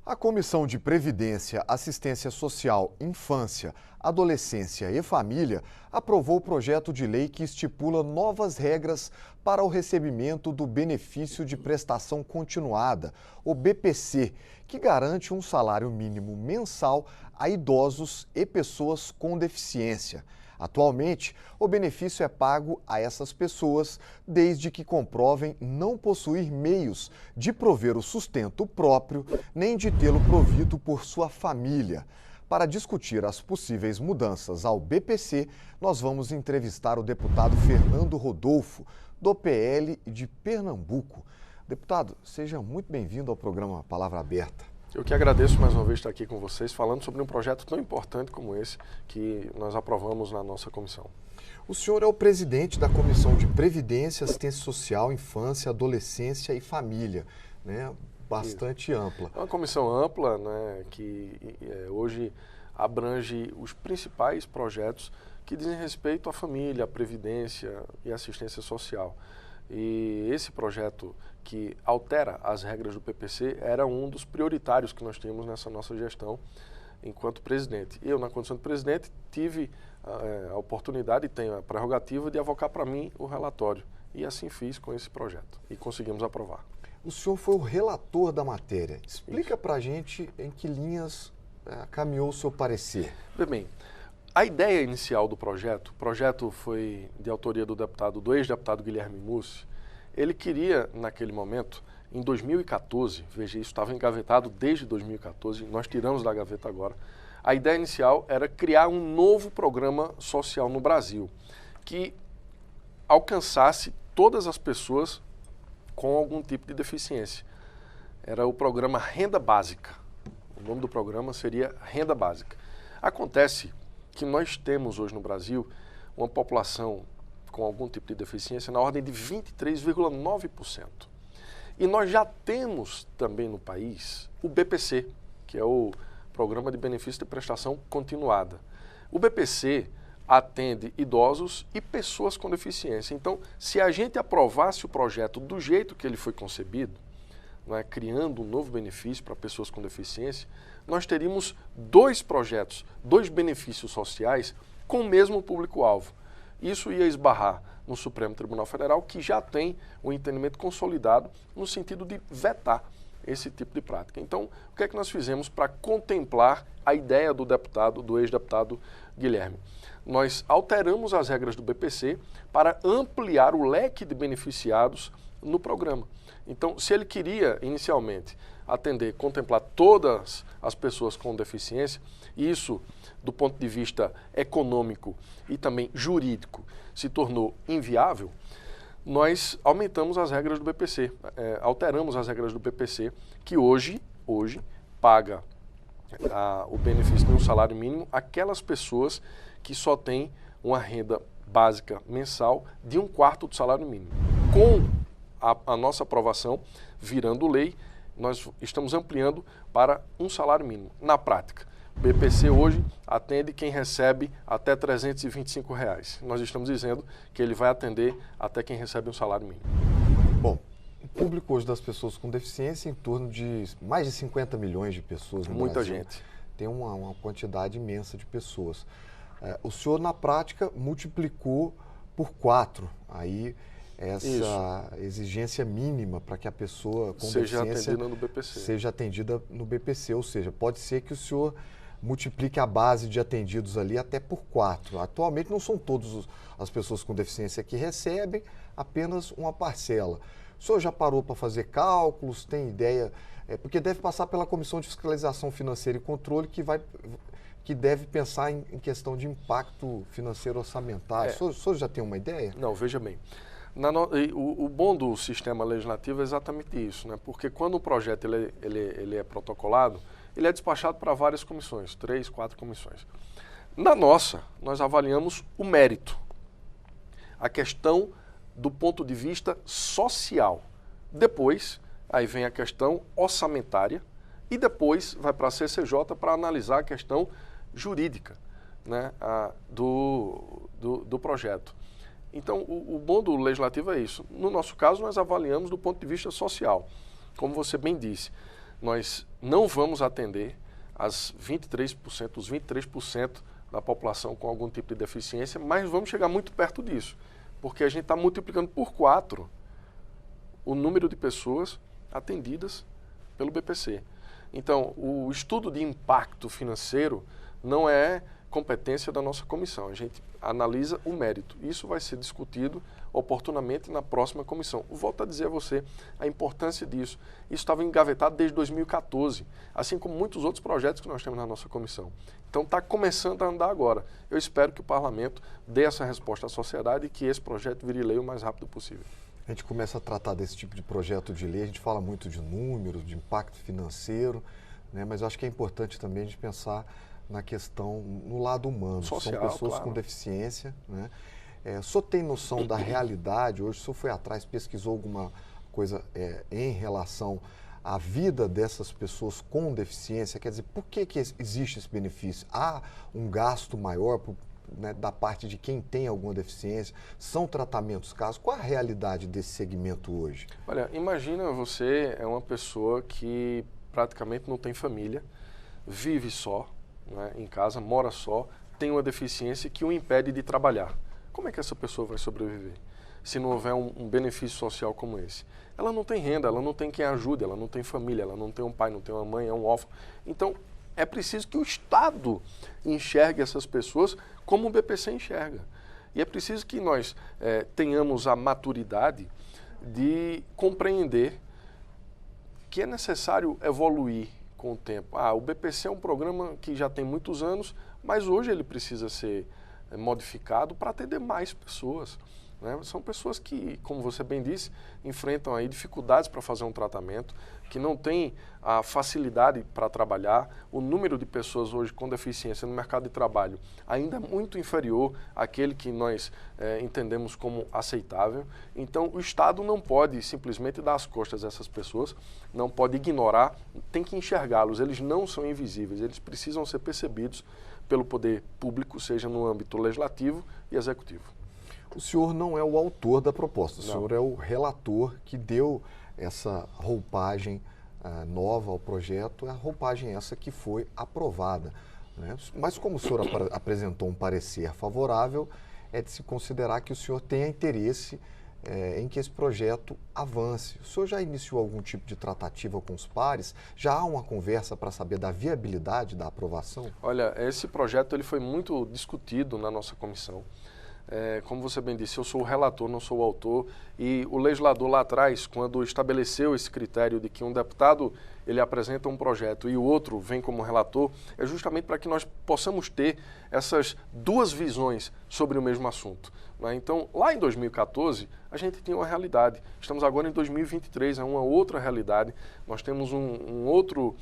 A Comissão de Previdência, Assistência Social, Infância, Adolescência e Família aprovou o projeto de lei que estipula novas regras para o recebimento do Benefício de Prestação Continuada, o BPC, que garante um salário mínimo mensal a idosos e pessoas com deficiência. Atualmente, o benefício é pago a essas pessoas desde que comprovem não possuir meios de prover o sustento próprio nem de tê-lo provido por sua família. Para discutir as possíveis mudanças ao BPC, nós vamos entrevistar o deputado Fernando Rodolfo, do PL de Pernambuco. Deputado, seja muito bem-vindo ao programa Palavra Aberta. Eu que agradeço mais uma vez estar aqui com vocês, falando sobre um projeto tão importante como esse que nós aprovamos na nossa comissão. O senhor é o presidente da Comissão de Previdência, Assistência Social, Infância, Adolescência e Família, né? Bastante ampla. É uma comissão ampla, né, que hoje abrange os principais projetos que dizem respeito à família, à previdência e assistência social. E esse projeto que altera as regras do PPC era um dos prioritários que nós tínhamos nessa nossa gestão enquanto presidente. Eu, na condição de presidente, tive a oportunidade e tenho a prerrogativa de avocar para mim o relatório. E assim fiz com esse projeto e conseguimos aprovar. O senhor foi o relator da matéria. Explica para a gente em que linhas caminhou o seu parecer. Bem, a ideia inicial do projeto, o projeto foi de autoria do ex-deputado Guilherme Mussi. Ele queria, naquele momento, em 2014, veja, isso estava engavetado desde 2014, nós tiramos da gaveta agora. A ideia inicial era criar um novo programa social no Brasil, que alcançasse todas as pessoas com algum tipo de deficiência. Era o programa Renda Básica. O nome do programa seria Renda Básica. Acontece que nós temos hoje no Brasil uma população com algum tipo de deficiência na ordem de 23,9%. E nós já temos também no país o BPC, que é o Programa de Benefício de Prestação Continuada. O BPC atende idosos e pessoas com deficiência. Então, se a gente aprovasse o projeto do jeito que ele foi concebido, criando um novo benefício para pessoas com deficiência, nós teríamos dois projetos, dois benefícios sociais com o mesmo público-alvo. Isso ia esbarrar no Supremo Tribunal Federal, que já tem o entendimento consolidado no sentido de vetar esse tipo de prática. Então, o que é que nós fizemos para contemplar a ideia do ex-deputado Guilherme? Nós alteramos as regras do BPC para ampliar o leque de beneficiados no programa. Então, se ele queria, inicialmente, contemplar todas as pessoas com deficiência, isso, do ponto de vista econômico e também jurídico, se tornou inviável, nós aumentamos as regras do BPC, alteramos as regras do BPC, que hoje paga o benefício de um salário mínimo aquelas pessoas que só têm uma renda básica mensal de 1/4 do salário mínimo. Com a nossa aprovação, virando lei, nós estamos ampliando para um salário mínimo. Na prática, o BPC hoje atende quem recebe até R$ 325. Nós estamos dizendo que ele vai atender até quem recebe um salário mínimo. Bom, o público hoje das pessoas com deficiência é em torno de mais de 50 milhões de pessoas no Muita Brasil. gente. Tem uma quantidade imensa de pessoas. O senhor, na prática, multiplicou por 4 aí essa exigência mínima para que a pessoa com deficiência seja atendida no BPC. Ou seja, pode ser que o senhor multiplique a base de atendidos ali até por 4. Atualmente não são todas as pessoas com deficiência que recebem, apenas uma parcela. O senhor já parou para fazer cálculos, tem ideia? Porque deve passar pela Comissão de Fiscalização Financeira e Controle, que deve pensar em questão de impacto financeiro orçamentário. O senhor já tem uma ideia? Não, veja bem. O bom do sistema legislativo é exatamente isso, né? Porque quando o projeto ele é protocolado, ele é despachado para várias comissões, 3, 4 comissões. Na nossa, nós avaliamos o mérito, a questão do ponto de vista social. Depois, aí vem a questão orçamentária e depois vai para a CCJ para analisar a questão jurídica, né, do projeto. Então, o bom do legislativo é isso. No nosso caso, nós avaliamos do ponto de vista social. Como você bem disse, nós não vamos atender os 23% da população com algum tipo de deficiência, mas vamos chegar muito perto disso, porque a gente está multiplicando por 4 o número de pessoas atendidas pelo BPC. Então, o estudo de impacto financeiro não é competência da nossa comissão. A gente analisa o mérito. Isso vai ser discutido oportunamente na próxima comissão. Volto a dizer a você a importância disso. Isso estava engavetado desde 2014, assim como muitos outros projetos que nós temos na nossa comissão. Então, está começando a andar agora. Eu espero que o parlamento dê essa resposta à sociedade e que esse projeto vire lei o mais rápido possível. A gente começa a tratar desse tipo de projeto de lei, a gente fala muito de números, de impacto financeiro, né? Mas eu acho que é importante também a gente pensar na questão, no lado humano. Social, são pessoas claro, com deficiência, né? O senhor tem noção da realidade? Hoje o senhor foi atrás, pesquisou alguma coisa em relação à vida dessas pessoas com deficiência? Quer dizer, por que existe esse benefício? Há um gasto maior né, da parte de quem tem alguma deficiência? São tratamentos caros? Qual a realidade desse segmento hoje? Olha, imagina você é uma pessoa que praticamente não tem família, vive só, né, em casa, mora só, tem uma deficiência que o impede de trabalhar. Como é que essa pessoa vai sobreviver se não houver um benefício social como esse? Ela não tem renda, ela não tem quem ajude, ela não tem família, ela não tem um pai, não tem uma mãe, é um órfão. Então, é preciso que o Estado enxergue essas pessoas como o BPC enxerga. E é preciso que nós tenhamos a maturidade de compreender que é necessário evoluir com o tempo. O BPC é um programa que já tem muitos anos, mas hoje ele precisa ser modificado para atender mais pessoas, né? São pessoas que, como você bem disse, enfrentam aí dificuldades para fazer um tratamento, que não têm a facilidade para trabalhar. O número de pessoas hoje com deficiência no mercado de trabalho ainda é muito inferior àquele que nós entendemos como aceitável. Então, o Estado não pode simplesmente dar as costas a essas pessoas, não pode ignorar, tem que enxergá-los. Eles não são invisíveis, eles precisam ser percebidos pelo poder público, seja no âmbito legislativo e executivo. O senhor não é o autor da proposta, o Não. senhor é o relator que deu essa roupagem nova ao projeto, a roupagem essa que foi aprovada, né? Mas como o senhor apresentou um parecer favorável, é de se considerar que o senhor tenha interesse em que esse projeto avance. O senhor já iniciou algum tipo de tratativa com os pares? Já há uma conversa para saber da viabilidade da aprovação? Olha, esse projeto ele foi muito discutido na nossa comissão. Como você bem disse, eu sou o relator, não sou o autor, e o legislador lá atrás, quando estabeleceu esse critério de que um deputado ele apresenta um projeto e o outro vem como relator, é justamente para que nós possamos ter essas duas visões sobre o mesmo assunto, né? Então, lá em 2014, a gente tinha uma realidade. Estamos agora em 2023, é uma outra realidade. Nós temos um outro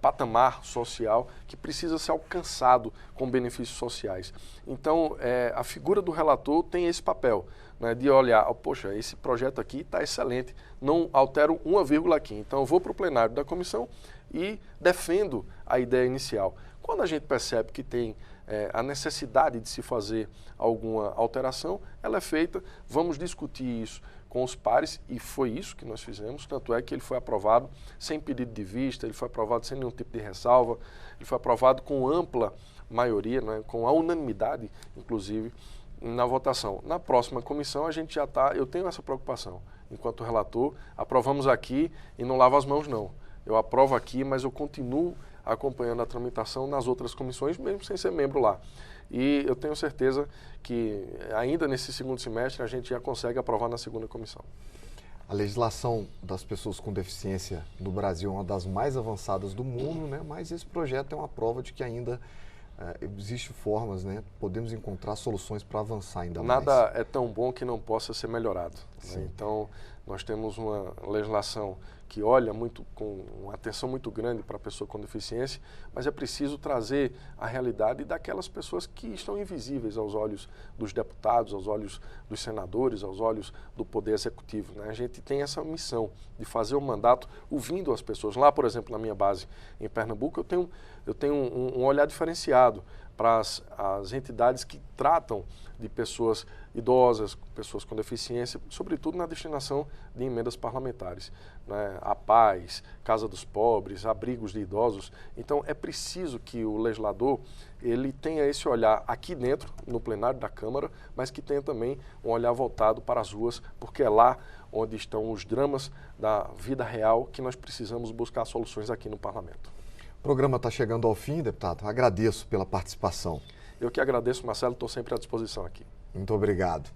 patamar social que precisa ser alcançado com benefícios sociais. Então, a figura do relator tem esse papel, né, de olhar, poxa, esse projeto aqui está excelente, não altero uma vírgula aqui. Então, eu vou para o plenário da comissão e defendo a ideia inicial. Quando a gente percebe que tem a necessidade de se fazer alguma alteração, ela é feita, vamos discutir isso com os pares, e foi isso que nós fizemos, tanto é que ele foi aprovado sem pedido de vista, ele foi aprovado sem nenhum tipo de ressalva, ele foi aprovado com ampla maioria, né, com a unanimidade, inclusive, na votação. Na próxima comissão, a gente já está, eu tenho essa preocupação, enquanto relator, aprovamos aqui e não lavo as mãos, não. Eu aprovo aqui, mas eu continuo acompanhando a tramitação nas outras comissões, mesmo sem ser membro lá. E eu tenho certeza que ainda nesse segundo semestre a gente já consegue aprovar na segunda comissão. A legislação das pessoas com deficiência no Brasil é uma das mais avançadas do mundo, né? Mas esse projeto é uma prova de que ainda existem formas, né? Podemos encontrar soluções para avançar ainda mais. Nada é tão bom que não possa ser melhorado, né? Então, nós temos uma legislação que olha muito com uma atenção muito grande para a pessoa com deficiência, mas é preciso trazer a realidade daquelas pessoas que estão invisíveis aos olhos dos deputados, aos olhos dos senadores, aos olhos do Poder Executivo, né? A gente tem essa missão de fazer o mandato ouvindo as pessoas. Lá, por exemplo, na minha base em Pernambuco, eu tenho um olhar diferenciado para as entidades que tratam de pessoas idosas, pessoas com deficiência, sobretudo na destinação de emendas parlamentares, né? A Paz, Casa dos Pobres, abrigos de idosos. Então é preciso que o legislador ele tenha esse olhar aqui dentro, no plenário da Câmara, mas que tenha também um olhar voltado para as ruas, porque é lá onde estão os dramas da vida real que nós precisamos buscar soluções aqui no Parlamento. O programa está chegando ao fim, deputado. Agradeço pela participação. Eu que agradeço, Marcelo, estou sempre à disposição aqui. Muito obrigado.